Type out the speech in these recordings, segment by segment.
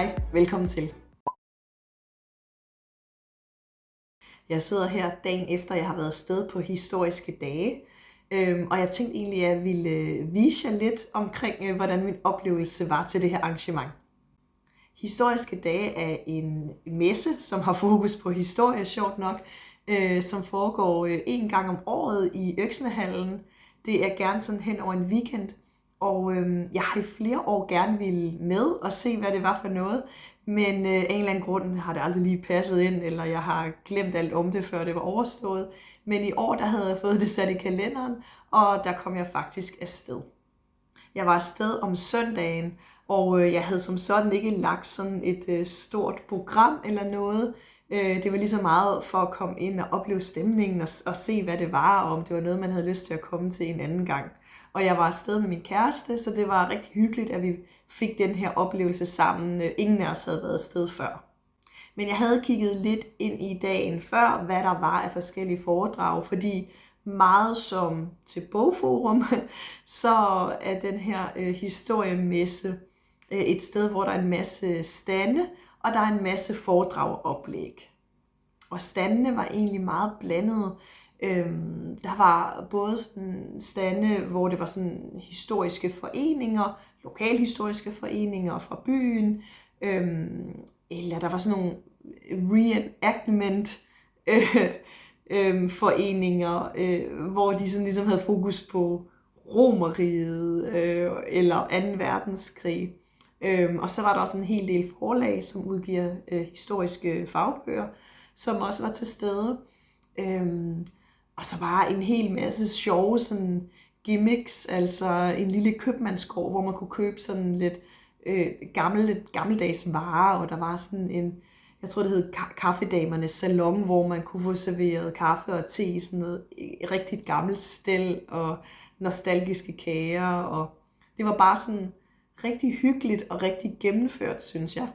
Hej, velkommen til. Jeg sidder her dagen efter, jeg har været afsted på historiske dage, og jeg tænkte egentlig, at jeg ville vise jer lidt omkring, hvordan min oplevelse var til det her arrangement. Historiske dage er en messe, som har fokus på historie, sjovt nok, som foregår en gang om året i Øksnehallen. Det er gerne sådan hen over en weekend, og jeg har i flere år gerne ville med og se, hvad det var for noget, men af en eller anden grund har det aldrig lige passet ind, eller jeg har glemt alt om det, før det var overstået. Men i år, der havde jeg fået det sat i kalenderen, og der kom jeg faktisk afsted. Jeg var afsted om søndagen, og jeg havde som sådan ikke lagt sådan et stort program eller noget. Det var lige så meget for at komme ind og opleve stemningen og se, hvad det var, og om det var noget, man havde lyst til at komme til en anden gang. Og jeg var afsted med min kæreste, så det var rigtig hyggeligt, at vi fik den her oplevelse sammen. Ingen af os havde været afsted før. Men jeg havde kigget lidt ind i dagen før, hvad der var af forskellige foredrag, fordi meget som til Bogforum, så er den her historiemesse et sted, hvor der er en masse stande, og der er en masse foredrag og oplæg. Og standene var egentlig meget blandede. Der var både sådan stande, hvor det var sådan historiske foreninger, lokalhistoriske foreninger fra byen, eller der var sådan nogle reenactment foreninger, hvor de sådan ligesom havde fokus på Romerriget eller 2. verdenskrig. Og så var der også en hel del forlag, som udgiver historiske fagbøger, som også var til stede. Og så bare en hel masse sjove sådan gimmicks, altså en lille købmandsgård, hvor man kunne købe sådan lidt gammeldags varer, og der var sådan en, jeg tror det hed kaffedamernes salon, hvor man kunne få serveret kaffe og te i sådan noget rigtig gammelt stel og nostalgiske kager, og det var bare sådan rigtig hyggeligt og rigtig gennemført, synes jeg.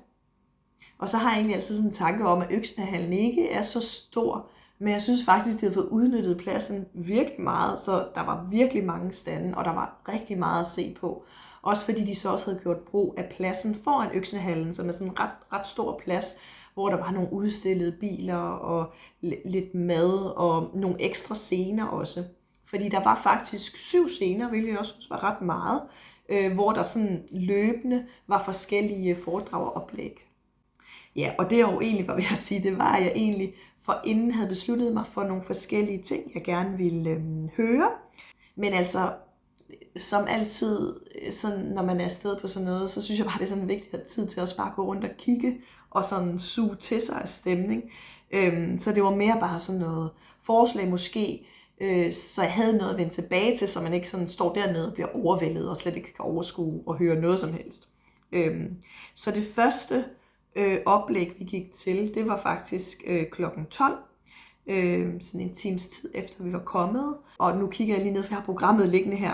Og så har jeg egentlig altid sådan en tanke om, at Øksnehallen ikke er så stor, men jeg synes faktisk, de har fået udnyttet pladsen virkelig meget, så der var virkelig mange stande, og der var rigtig meget at se på. Også fordi de så også havde gjort brug af pladsen foran Øksnehallen, som er sådan en ret stor plads, hvor der var nogle udstillede biler og lidt mad og nogle ekstra scener også. Fordi der var faktisk 7 scener, hvilket jeg også synes var ret meget, hvor der sådan løbende var forskellige foredrag og oplæg. Ja, og det jeg jo egentlig var ved at sige, det var, at jeg egentlig forinden havde besluttet mig for nogle forskellige ting, jeg gerne ville høre. Men altså, som altid, sådan, når man er afsted på sådan noget, så synes jeg bare, det er sådan vigtigt at have tid til at bare gå rundt og kigge, og sådan suge til sig af stemning. Så det var mere bare sådan noget forslag måske, så jeg havde noget at vende tilbage til, så man ikke sådan står dernede og bliver overvældet, og slet ikke kan overskue og høre noget som helst. Så det første oplæg, vi gik til, det var faktisk klokken 12, sådan en times tid efter vi var kommet. Og nu kigger jeg lige ned, for jeg har programmet liggende her,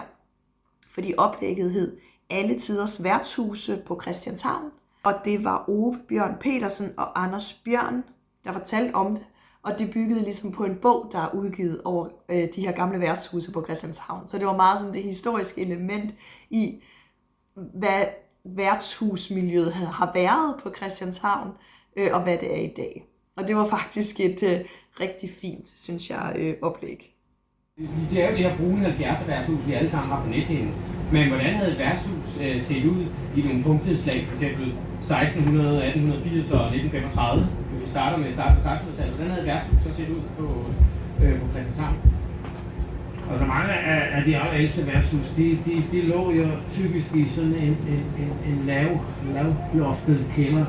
fordi oplægget hed Alle Tiders Værtshuse på Christianshavn. Og det var Ove Bjørn Petersen og Anders Bjørn, der fortalte om det. Og det byggede ligesom på en bog, der er udgivet over de her gamle værtshuse på Christianshavn. Så det var meget sådan det historiske element i, hvad værtshusmiljøet har været på Christianshavn, og hvad det er i dag. Og det var faktisk et rigtig fint, synes jeg, oplæg. Det er jo det her brune 70'er værtshus, vi alle sammen har på nethinden. Men hvordan havde et værtshus set ud i nogle punktnedslag, f.eks. 1600, 1880 og 1935? Vi starter med starten på 1600-tallet. Hvordan havde et værtshus så set ud på Christianshavn? Altså mange af de allerældste værtshus, de lå jo typisk i sådan en lavloftet kælder,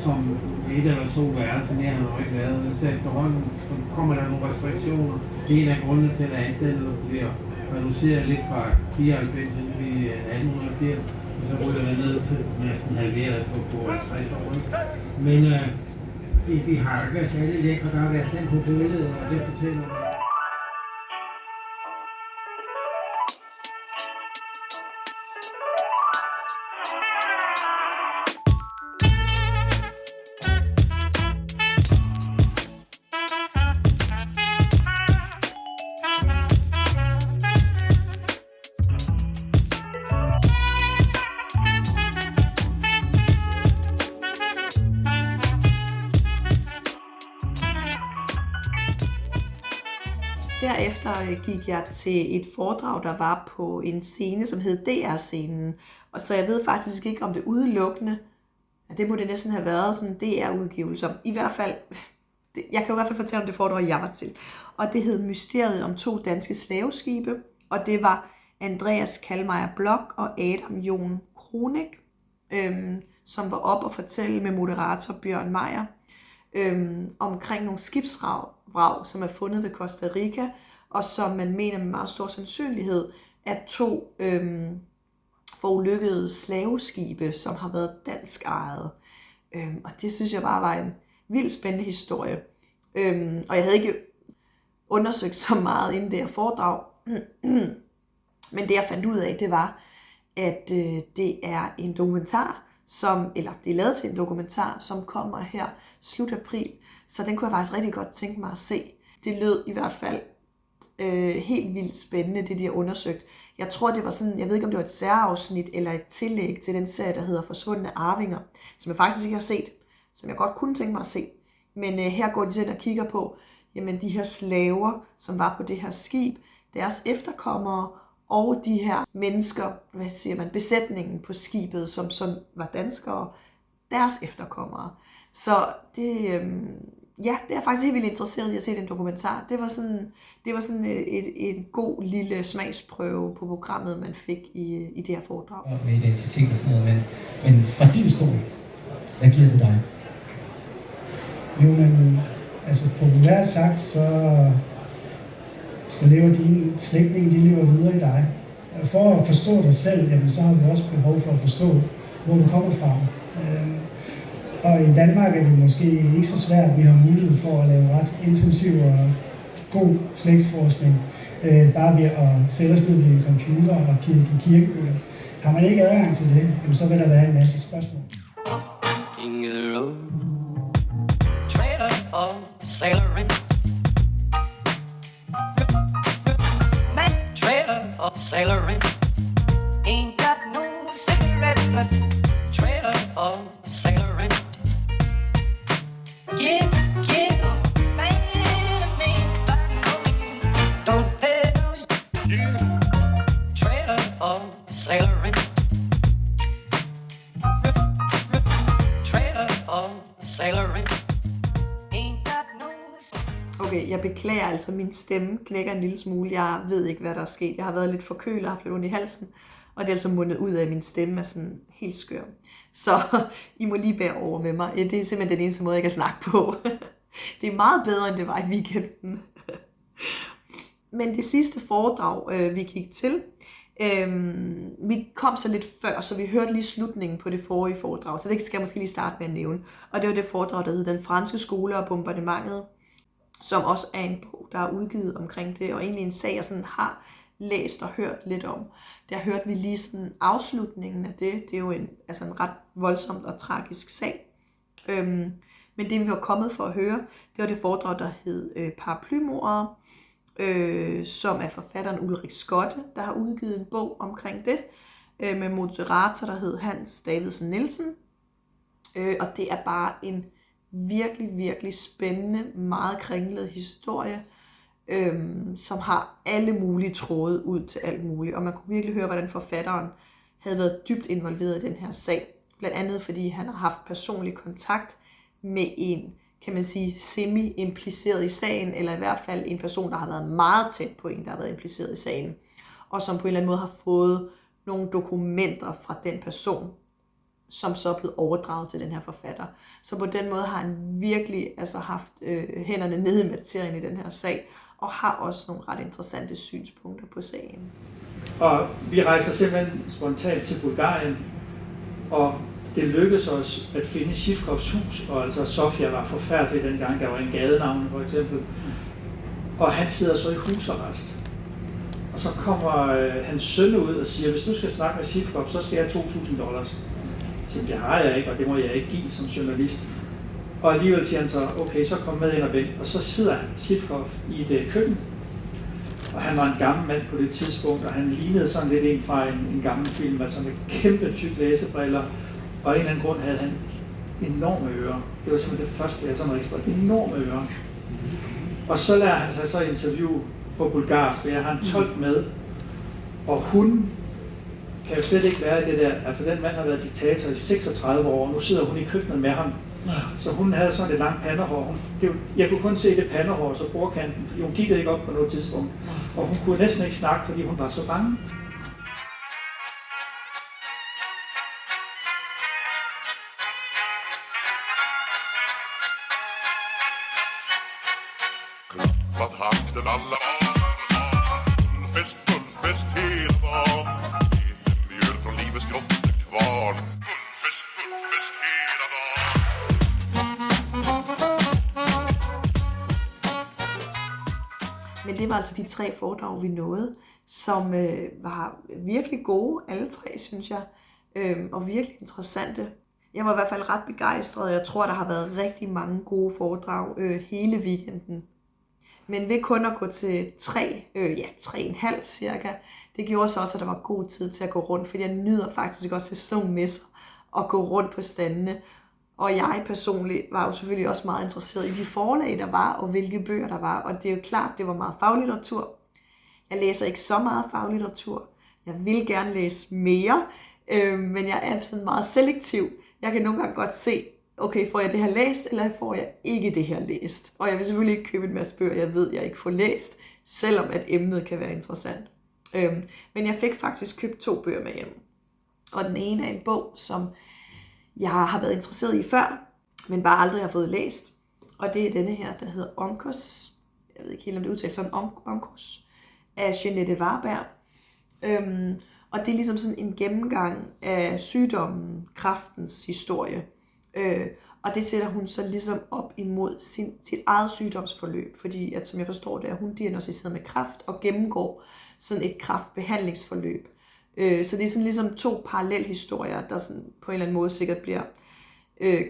som et eller to værelser, mere har nok ikke været. Så efterhånden kommer der nogle restriktioner. Det er en af grundene til, at antallet bliver reduceret lidt fra 94 til 1880, og så ryger det ned til næsten halveret på 50 år. Men de har ikke været særlig lækre, der har været sendt på billedet, og det fortæller derefter gik jeg til et foredrag, der var på en scene, som hed DR-scenen. Og så jeg ved faktisk ikke, om det udelukkende, det må det næsten have været sådan DR-udgivelser. I hvert fald, jeg kan i hvert fald fortælle om det foredrag, jeg var til. Og det hed Mysteriet om 2 danske slaveskibe. Og det var Andreas Kalmeyer Blok og Adam Jon Kronik, som var op og fortælle med moderator Bjørn Meier omkring nogle skibsvrag, som er fundet ved Costa Rica, og som man mener med meget stor sandsynlighed er 2 forulykkede slaveskibe, som har været dansk ejet. Og det synes jeg bare var en vildt spændende historie. Og jeg havde ikke undersøgt så meget inden det her foredrag, men det jeg fandt ud af, det var, at det er en dokumentar, det er lavet til en dokumentar, som kommer her slut april, så den kunne jeg faktisk rigtig godt tænke mig at se. Det lød i hvert fald helt vildt spændende, det de har undersøgt. Jeg tror, det var sådan, jeg ved ikke, om det var et særafsnit eller et tillæg til den serie, der hedder Forsvundne Arvinger, som jeg faktisk ikke har set, som jeg godt kunne tænke mig at se. Men her går de til og kigger på, jamen de her slaver, som var på det her skib, deres efterkommere, og de her mennesker, besætningen på skibet, som var danskere, deres efterkommere. Så det, det er jeg faktisk helt vildt interesseret i at se den dokumentar. Det var sådan et god lille smagsprøve på programmet, man fik i det her foredrag. Med identitet og sådan noget, men fra din stol, hvad giver det dig? Jo, men altså populært sagt, så lever dine slægtninge, de lever videre i dig. For at forstå dig selv, jamen, så har du også behov for at forstå, hvor du kommer fra. Og i Danmark er det måske ikke så svært, at vi har mulighed for at lave ret intensiv og god slægtsforskning, bare ved at sætte os ned ved en computer og kigge i kirkebøger. Har man ikke adgang til det, jamen, så vil der være en masse spørgsmål. Sailoring, ain't got no cigarettes, but trailer for sailoring. Give, don't pay no trailer for sailoring. Trailer for sailoring. Okay, jeg beklager altså, min stemme knækker en lille smule. Jeg ved ikke, hvad der er sket. Jeg har været lidt forkølet og haft lidt ondt i halsen, og det er altså mundet ud af, at min stemme er sådan helt skør. Så I må lige bære over med mig. Det er simpelthen den eneste måde, jeg kan snakke på. Det er meget bedre, end det var i weekenden. Men det sidste foredrag, vi gik til, vi kom så lidt før, så vi hørte lige slutningen på det forrige foredrag, så det skal jeg måske lige starte med at nævne. Og det var det foredrag, der hed Den franske skole og bombardementet, som også er en bog, der er udgivet omkring det, og egentlig en sag, jeg sådan har læst og hørt lidt om. Der hørte vi lige sådan afslutningen af det. Det er jo en ret voldsomt og tragisk sag. Men det, vi var kommet for at høre, det var det foredrag, der hed Paraplymordet, som er forfatteren Ulrik Skotte, der har udgivet en bog omkring det, med moderator, der hed Hans Davidsen Nielsen. Og det er bare en virkelig, virkelig spændende, meget kringlet historie, som har alle mulige tråde ud til alt muligt. Og man kunne virkelig høre, hvordan forfatteren havde været dybt involveret i den her sag. Blandt andet, fordi han har haft personlig kontakt med en, kan man sige, semi-impliceret i sagen, eller i hvert fald en person, der har været meget tæt på en, der har været impliceret i sagen, og som på en eller anden måde har fået nogle dokumenter fra den person, som så er blevet overdraget til den her forfatter. Så på den måde har han virkelig haft hænderne nede i materien i den her sag, og har også nogle ret interessante synspunkter på sagen. Og vi rejser simpelthen spontant til Bulgarien, og det lykkedes os at finde Zhivkovs hus, og altså Sofia var forfærdelig dengang, der var en gadenavn for eksempel. Og han sidder så i husarrest. Og så kommer hans søn ud og siger, hvis du skal snakke med Zhivkov, så skal jeg have $2,000. Så det har jeg ikke, og det må jeg ikke give som journalist. Og alligevel siger han så, okay, så kom med ind og vent. Og så sidder Zhivkov i et køkken, og han var en gammel mand på det tidspunkt, og han lignede sådan lidt en fra en gammel film, altså med kæmpe tyk læsebriller, og af en eller anden grund havde han enorme ører. Det var simpelthen det første, jeg sådan registrerede, enorme ører. Og så lærer han sig så interview på bulgarsk, og jeg har en tolk med, og hun kan jo slet ikke være i det der, altså den mand har været diktator i 36 år, og nu sidder hun i køkkenet med ham, så hun havde sådan et langt pandehår. Jeg kunne kun se det pandehår, så bordkanten, fordi hun kiggede ikke op på noget tidspunkt, og hun kunne næsten ikke snakke, fordi hun var så bange. Takten alla fullfest hela dagen. Mjöl från livets grottekvarn. Fullfest hela dagen. Men det var altså de 3 foredrag, vi nåede, som var virkelig gode, alle 3, synes jeg, og virkelig interessante. Jeg var i hvert fald ret begejstret, og jeg tror, der har været rigtig mange gode foredrag hele weekenden. Men ved kun at gå til 3,5 cirka, det gjorde så også, at der var god tid til at gå rundt, fordi jeg nyder faktisk også til sådan nogle messer at gå rundt på standene. Og jeg personligt var jo selvfølgelig også meget interesseret i de forlag, der var, og hvilke bøger der var. Og det er jo klart, det var meget faglitteratur. Jeg læser ikke så meget faglitteratur. Jeg vil gerne læse mere, men jeg er sådan meget selektiv. Jeg kan nogle gange godt se, okay, får jeg det her læst, eller får jeg ikke det her læst? Og jeg vil selvfølgelig ikke købe en masse bøger, jeg ved, jeg ikke får læst, selvom at emnet kan være interessant. Men jeg fik faktisk købt 2 bøger med hjem. Og den ene er en bog, som jeg har været interesseret i før, men bare aldrig har fået læst. Og det er denne her, der hedder Onkos. Jeg ved ikke helt, om det udtales sådan, Onkos, af Jeanette Varberg. Og det er ligesom sådan en gennemgang af sygdommen, kræftens historie. Og det sætter hun så ligesom op imod sit eget sygdomsforløb, fordi at, som jeg forstår det, er hun diagnosticeret med kræft og gennemgår sådan et kræftbehandlingsforløb. Så det er sådan ligesom 2 parallelle historier, der sådan på en eller anden måde sikkert bliver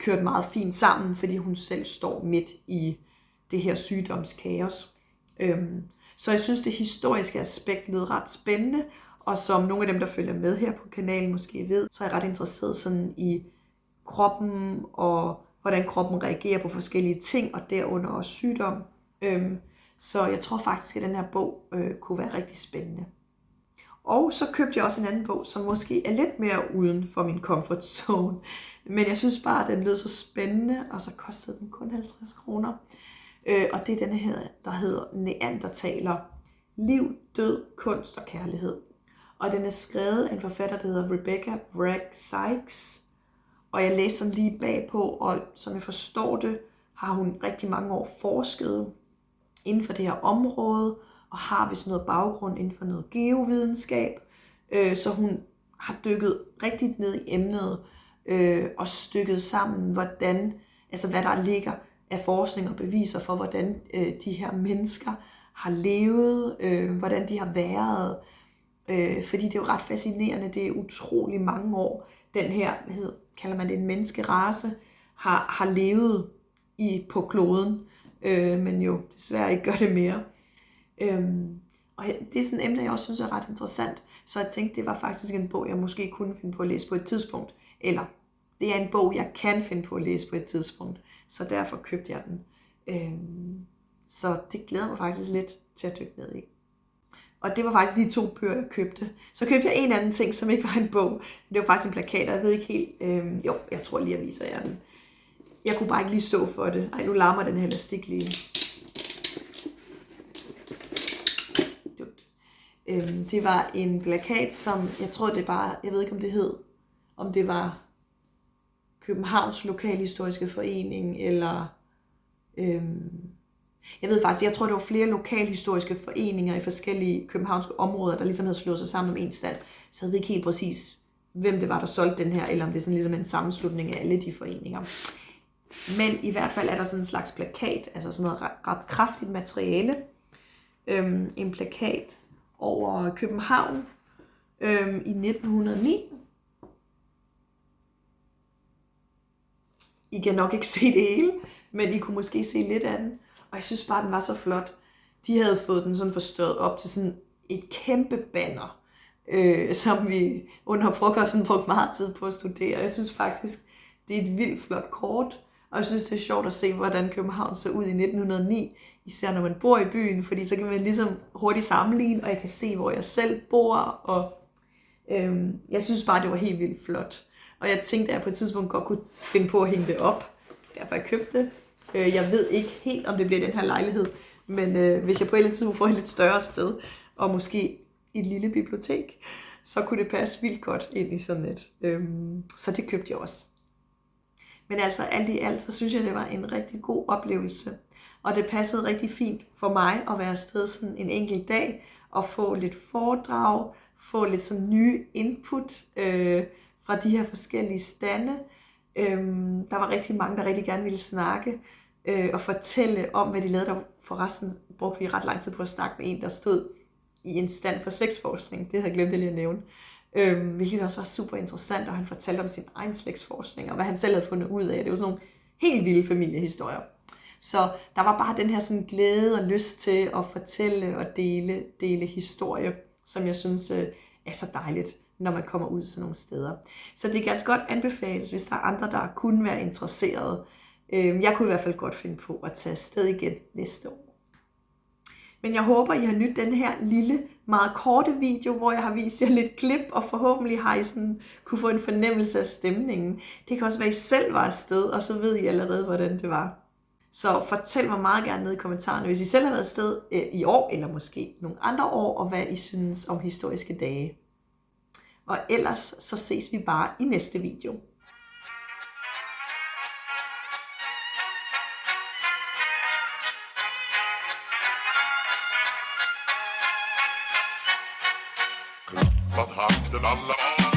kørt meget fint sammen, fordi hun selv står midt i det her sygdomskaos. Så jeg synes, det historiske aspekt lyder ret spændende, og som nogle af dem, der følger med her på kanalen måske ved, så er jeg ret interesseret sådan i kroppen, og hvordan kroppen reagerer på forskellige ting, og derunder også sygdom. Så jeg tror faktisk, at den her bog kunne være rigtig spændende. Og så købte jeg også en anden bog, som måske er lidt mere uden for min comfort zone. Men jeg synes bare, at den lød så spændende, og så kostede den kun 50 kroner. Og det er denne her, der hedder Neandertaler. Liv, død, kunst og kærlighed. Og den er skrevet af en forfatter, der hedder Rebecca Bragg Sykes. Og jeg læste den lige bagpå, og som jeg forstår det, har hun rigtig mange år forsket inden for det her område, og har vist noget baggrund inden for noget geovidenskab. Så hun har dykket rigtig ned i emnet, og stykket sammen, hvordan, altså hvad der ligger af forskning og beviser for, hvordan de her mennesker har levet, hvordan de har været. Fordi det er jo ret fascinerende, det er utrolig mange år, den her, kalder man det en menneskerace, har levet på kloden, men jo desværre ikke gør det mere. Og det er sådan et emne, jeg også synes er ret interessant, så jeg tænkte, det var faktisk en bog, jeg måske kunne finde på at læse på et tidspunkt, eller det er en bog, jeg kan finde på at læse på et tidspunkt, så derfor købte jeg den. Så det glæder mig faktisk lidt til at dykke ned i. Og det var faktisk de 2 bøger, jeg købte. Så købte jeg en anden ting, som ikke var en bog. Det var faktisk en plakat, og jeg ved ikke helt... jo, jeg tror lige, jeg viser jer den. Jeg kunne bare ikke lige stå for det. Ej, nu larmer den her elastik lige. Det var en plakat, som... Jeg tror, det bare... Jeg ved ikke, om det hed... Om det var Københavns Lokalhistoriske Forening, eller... Jeg ved faktisk, jeg tror, det var flere lokalhistoriske foreninger i forskellige københavnske områder, der ligesom havde slået sig sammen om en stand. Så jeg ved ikke helt præcis, hvem det var, der solgte den her, eller om det er sådan ligesom en sammenslutning af alle de foreninger. Men i hvert fald er der sådan en slags plakat, altså sådan noget ret kraftigt materiale. En plakat over København i 1909. I kan nok ikke se det hele, men I kunne måske se lidt af den. Og jeg synes bare, den var så flot. De havde fået den sådan forstørret op til sådan et kæmpe banner, som vi under frokosten brugte meget tid på at studere. Jeg synes faktisk, det er et vildt flot kort. Og jeg synes, det er sjovt at se, hvordan København så ud i 1909, især når man bor i byen, fordi så kan man ligesom hurtigt sammenligne, og jeg kan se, hvor jeg selv bor, og jeg synes bare, det var helt vildt flot. Og jeg tænkte, at jeg på et tidspunkt godt kunne finde på at hænge det op, derfor jeg købte det. Jeg ved ikke helt, om det bliver den her lejlighed, men hvis jeg på et eller andet tidspunkt får et lidt større sted, og måske et lille bibliotek, så kunne det passe vildt godt ind i sådan et. Så det købte jeg også. Men altså alt i alt, så synes jeg, det var en rigtig god oplevelse. Og det passede rigtig fint for mig at være afsted sådan en enkelt dag, og få lidt foredrag, få lidt sådan nye input fra de her forskellige stande. Der var rigtig mange, der rigtig gerne ville snakke og fortælle om, hvad de lavede. Der forresten brugte vi ret lang tid på at snakke med en, der stod i en stand for slægtsforskning. Det havde jeg glemt lige at nævne. Hvilket også var super interessant, og han fortalte om sin egen slægtsforskning, og hvad han selv havde fundet ud af. Det var sådan nogle helt vilde familiehistorier. Så der var bare den her sådan glæde og lyst til at fortælle og dele historie, som jeg synes er så dejligt, når man kommer ud sådan nogle steder. Så det kan altså godt anbefales, hvis der er andre, der kunne være interesserede. Jeg kunne i hvert fald godt finde på at tage afsted igen næste år. Men jeg håber, I har nydt den her lille, meget korte video, hvor jeg har vist jer lidt klip, og forhåbentlig har I sådan kunne få en fornemmelse af stemningen. Det kan også være, at I selv var afsted, og så ved I allerede, hvordan det var. Så fortæl mig meget gerne ned i kommentarerne, hvis I selv har været afsted i år, eller måske nogle andre år, og hvad I synes om historiske dage. Og ellers så ses vi bare i næste video. Klappat hakten alla